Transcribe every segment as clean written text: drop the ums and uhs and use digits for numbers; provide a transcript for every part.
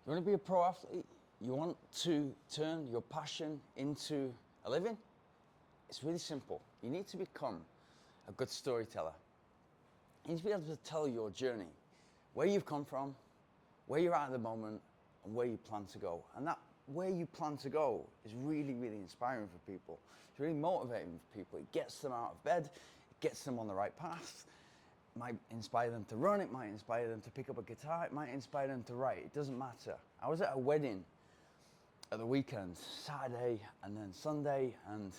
You want to be a pro athlete? You want to turn your passion into a living? It's really simple. You need to become a good storyteller. You need to be able to tell your journey, where you've come from, where you're at the moment, and where you plan to go. And that where you plan to go is really, really inspiring for people. It's really motivating for people. It gets them out of bed, it gets them on the right path. It might inspire them to run, it might inspire them to pick up a guitar, it might inspire them to write. It doesn't matter. I was at a wedding at the weekend, Saturday and then Sunday, and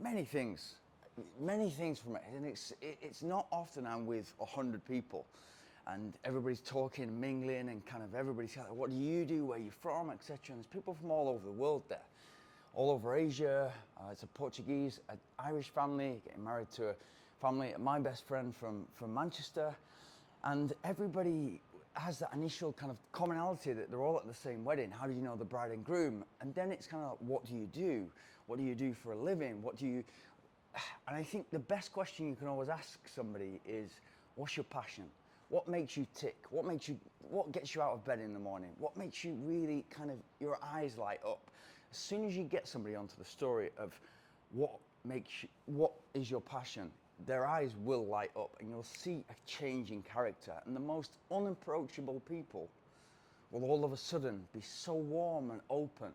many things from it. And it's not often I'm with 100 people and everybody's talking, mingling, and kind of everybody's like, what do you do, where are you from, etc. And there's people from all over the world there, all over Asia. It's a Portuguese, an Irish family, getting married to a family, my best friend from Manchester. And everybody has that initial kind of commonality that they're all at the same wedding. How do you know the bride and groom? And then it's kind of like, what do you do? What do you do for a living? And I think the best question you can always ask somebody is, what's your passion? What makes you tick? What gets you out of bed in the morning? What makes you really kind of, your eyes light up? As soon as you get somebody onto the story of what is your passion, their eyes will light up and you'll see a change in character. And the most unapproachable people will all of a sudden be so warm and open.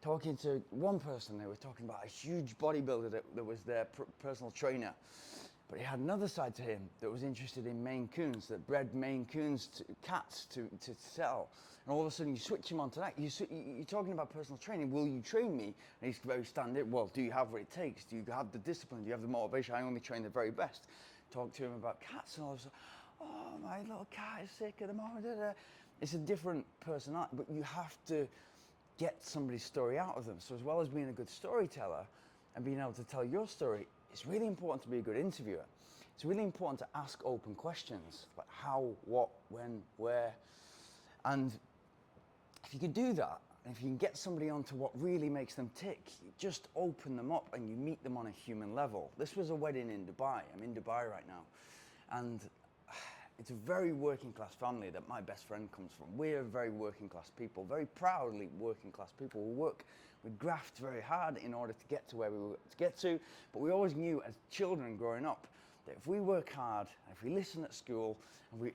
Talking to one person, they were talking about a huge bodybuilder that was their personal trainer. But he had another side to him that was interested in Maine Coons, that bred Maine Coons cats to sell. And all of a sudden you switch him onto that. You're talking about personal training. Will you train me? And he's very standard. Well, do you have what it takes? Do you have the discipline? Do you have the motivation? I only train the very best. Talk to him about cats and all of a sudden, oh, my little cat is sick at the moment. It's a different personality, but you have to get somebody's story out of them. So as well as being a good storyteller and being able to tell your story, it's really important to be a good interviewer. It's really important to ask open questions, like how, what, when, where. And if you can do that, and if you can get somebody onto what really makes them tick, you just open them up and you meet them on a human level. This was a wedding in Dubai. I'm in Dubai right now. And it's a very working class family that my best friend comes from. We're very working class people, very proudly working class people. We graft very hard in order to get to where we were to get to, but we always knew as children growing up that if we work hard, and if we listen at school, and we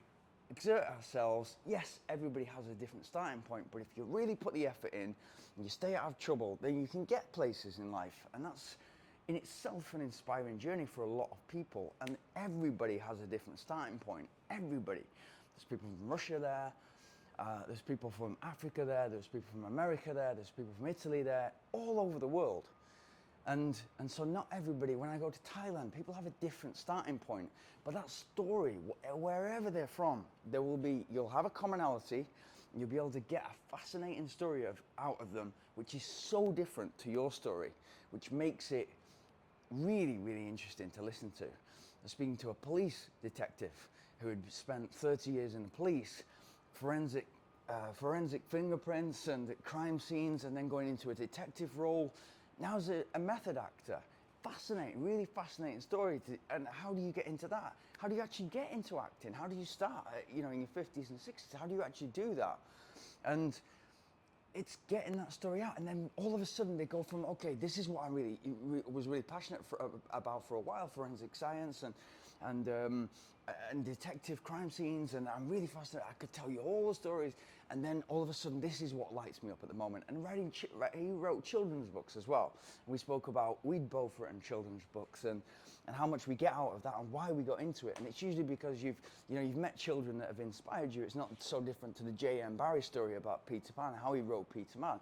exert ourselves, yes, everybody has a different starting point, but if you really put the effort in and you stay out of trouble, then you can get places in life. And that's in itself an inspiring journey for a lot of people, and everybody has a different starting point. Everybody. There's people from Russia there, there's people from Africa there, there's people from America there, there's people from Italy there, all over the world. And so not everybody, when I go to Thailand, people have a different starting point, but that story, wherever they're from, you'll have a commonality, and you'll be able to get a fascinating story out of them, which is so different to your story, which makes it really, really interesting to listen to. I was speaking to a police detective who had spent 30 years in the police, forensic fingerprints and crime scenes, and then going into a detective role. Now as a method actor. Fascinating, really fascinating story. And how do you get into that? How do you actually get into acting? How do you start, in your 50s and 60s? How do you actually do that? And it's getting that story out, and then all of a sudden they go from, okay, this is what I was really passionate about for a while, forensic science and detective crime scenes, and I'm really fascinated. I could tell you all the stories, and then all of a sudden this is what lights me up at the moment. And he wrote children's books as well. And we spoke about, we'd both written children's books and how much we get out of that and why we got into it. And it's usually because you've met children that have inspired you. It's not so different to the J.M. Barrie story about Peter Pan, how he wrote Peter Pan.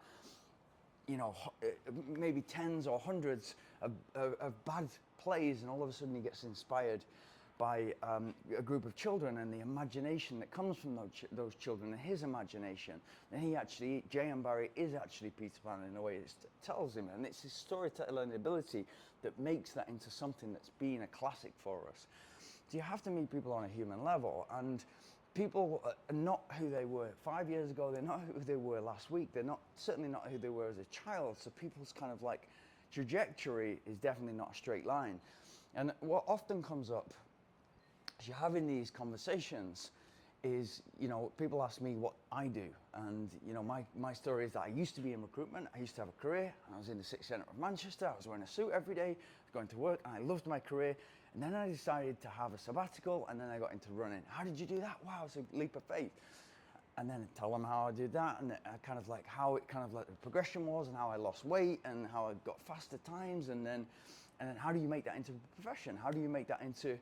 Maybe tens or hundreds of bad plays, and all of a sudden he gets inspired by a group of children and the imagination that comes from those children and his imagination. And J.M. Barrie is actually Peter Pan in a way it tells him, and it's his storytelling ability that makes that into something that's been a classic for us. So you have to meet people on a human level, and people are not who they were 5 years ago, they're not who they were last week, certainly not who they were as a child, so people's kind of like trajectory is definitely not a straight line. And what often comes up as you're having these conversations is, people ask me what I do. And, my story is that I used to be in recruitment. I used to have a career. I was in the city centre of Manchester. I was wearing a suit every day, I was going to work, and I loved my career. And then I decided to have a sabbatical, and then I got into running. How did you do that? Wow, it's a leap of faith. And then tell them how I did that, and kind of like how it kind of like the progression was, and how I lost weight, and how I got faster times, and then how do you make that into a profession? How do you make that into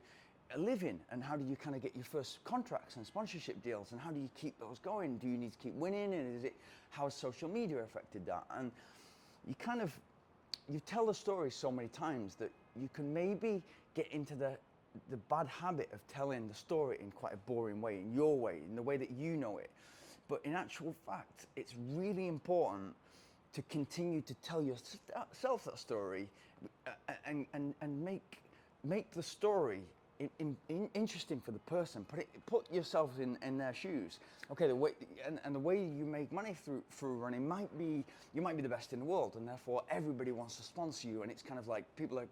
a living? And how do you kind of get your first contracts and sponsorship deals? And how do you keep those going? Do you need to keep winning? And how has social media affected that? And you tell the story so many times that you can maybe get into the bad habit of telling the story in quite a boring way, in your way, in the way that you know it. But in actual fact, it's really important to continue to tell yourself that story, and make the story interesting for the person. Put yourself in their shoes. Okay, the way you make money through running might be, you might be the best in the world, and therefore everybody wants to sponsor you, and it's kind of like people are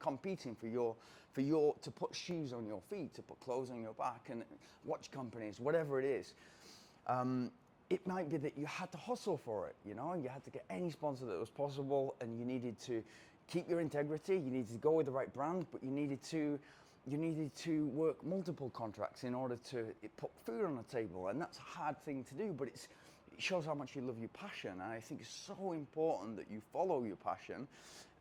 competing for your to put shoes on your feet, to put clothes on your back, and watch companies, whatever it is. It might be that you had to hustle for it, you had to get any sponsor that was possible, and you needed to keep your integrity, you needed to go with the right brand, but you needed to work multiple contracts in order to put food on the table. And that's a hard thing to do, but it shows how much you love your passion. And I think it's so important that you follow your passion.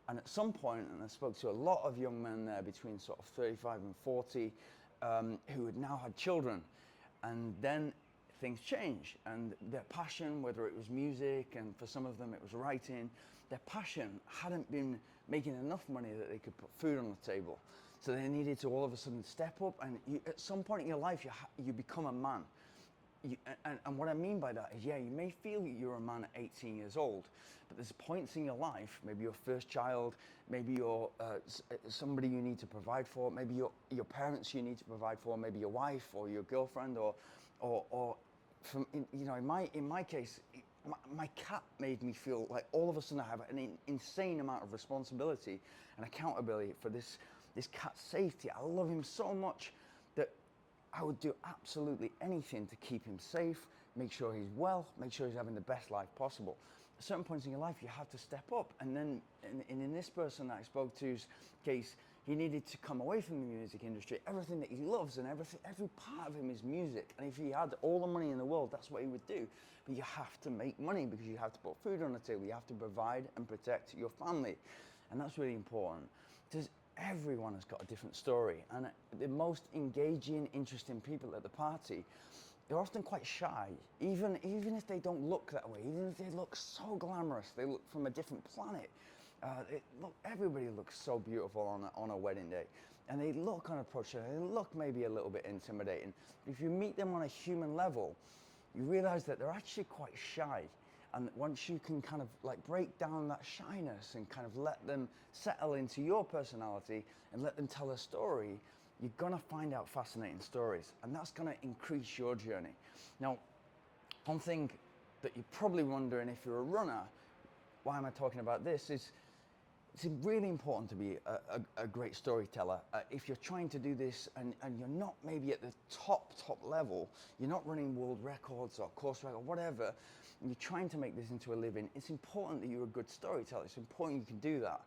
And at some point, and I spoke to a lot of young men there between sort of 35 and 40, who had now had children, and then things change, and their passion, whether it was music, and for some of them it was writing, their passion hadn't been making enough money that they could put food on the table. So they needed to all of a sudden step up, and at some point in your life you become a man. And what I mean by that is, yeah, you may feel you're a man at 18 years old, but there's points in your life, maybe your first child, maybe you're somebody you need to provide for, maybe your parents you need to provide for, maybe your wife or your girlfriend, or in my case, my cat made me feel like all of a sudden I have an insane amount of responsibility and accountability for this cat's safety. I love him so much that I would do absolutely anything to keep him safe, make sure he's well, make sure he's having the best life possible. At certain points in your life, you have to step up. And then in this person that I spoke to's case, he needed to come away from the music industry. Everything that he loves and every part of him is music. And if he had all the money in the world, that's what he would do. But you have to make money because you have to put food on the table. You have to provide and protect your family. And that's really important. Because everyone has got a different story. And the most engaging, interesting people at the party, they're often quite shy. Even if they don't look that way, even if they look so glamorous, they look from a different planet. Everybody looks so beautiful on a wedding day, and they look unapproachable. They look maybe a little bit intimidating. But if you meet them on a human level, you realize that they're actually quite shy. And once you can kind of like break down that shyness and kind of let them settle into your personality and let them tell a story, you're gonna find out fascinating stories, and that's gonna increase your journey. Now, one thing that you're probably wondering if you're a runner, why am I talking about this, is it's really important to be a great storyteller. If you're trying to do this and you're not maybe at the top level, you're not running world records or course record, whatever, and you're trying to make this into a living, it's important that you're a good storyteller. It's important you can do that.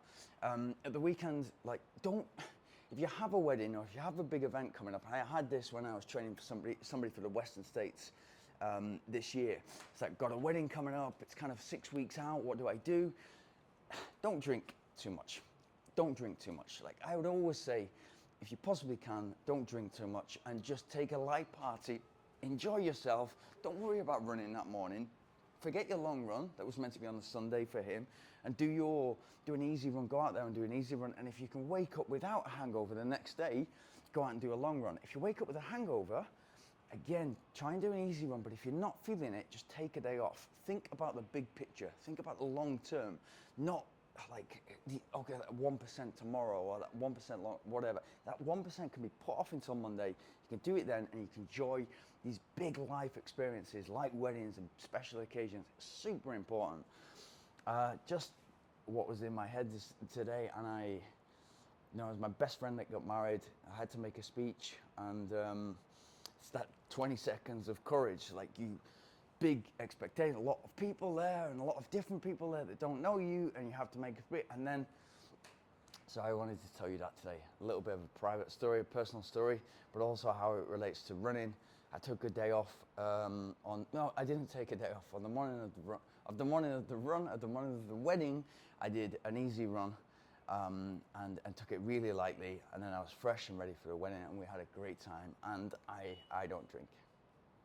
At the weekend, if you have a wedding or if you have a big event coming up, and I had this when I was training for somebody for the Western States this year. It's like, got a wedding coming up, it's kind of 6 weeks out, what do I do? Don't drink too much. Don't drink too much. Like I would always say, if you possibly can, don't drink too much and just take a light party, enjoy yourself, don't worry about running that morning. Forget your long run that was meant to be on the Sunday for him, and do an easy run. Go out there and do an easy run, and if you can wake up without a hangover the next day, go out and do a long run. If you wake up with a hangover, again, try and do an easy run, but if you're not feeling it, just take a day off. Think about the big picture. Think about the long term, not like that 1% tomorrow or that 1% long, whatever. That 1% can be put off until Monday. You can do it then, and you can enjoy these big life experiences like weddings and special occasions. Super important. Just what was in my head today, and it was my best friend that got married. I had to make a speech, and It's that 20 seconds of courage, like big expectation, a lot of people there and a lot of different people there that don't know you, and you have to make a bit. And then, so I wanted to tell you that today, a little bit of a private story, a personal story, but also how it relates to running. I took a day off no, I didn't take a day off. On the morning of the morning of the wedding, I did an easy run and took it really lightly. And then I was fresh and ready for the wedding, and we had a great time. And I don't drink.